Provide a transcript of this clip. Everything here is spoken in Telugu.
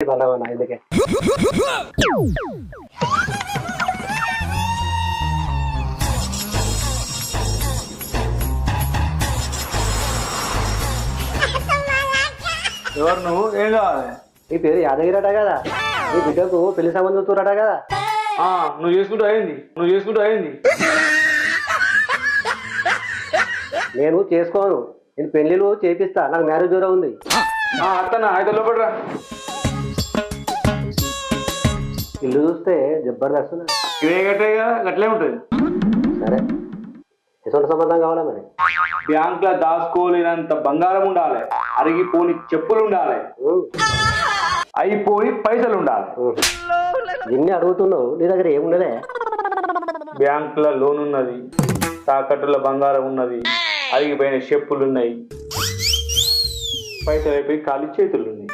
పండగ ఎందుకే ఎవరు నువ్వు? ఏం కావాలి? నీ పేరు యాదగిరట కదా, నీ బిడ్డకు పెళ్లి సంబంధం చూరట కదా. నువ్వు చేసుకుంటూ అయింది. నేను చేసుకోను, నేను పెళ్లిలు చేపిస్తా, నాకు మ్యారేజ్ దూరం ఉంది. అత్తనా అయితే లోపడరా. ఇల్లు చూస్తే జబర్దస్త్. ఇవే గట్టే కదా, గట్లే ఉంటుంది. సరే, ఎటువంటి సంబంధం కావాలా మరి? బ్యాంకులో దాచుకోలేనంత బంగారం ఉండాలి, అరిగిపోని చెప్పులు ఉండాలి, అయిపోయి పైసలు ఉండాలి. ఇన్ని అడుగుతున్నావు, నీ దగ్గర ఏమున్నదే? బ్యాంకులో లోన్ ఉన్నది, తాకట్టులో బంగారం ఉన్నది, అరిగిపోయిన చెప్పులు ఉన్నాయి, పైసలు అయిపోయి ఖాళీ చేతులు ఉన్నాయి.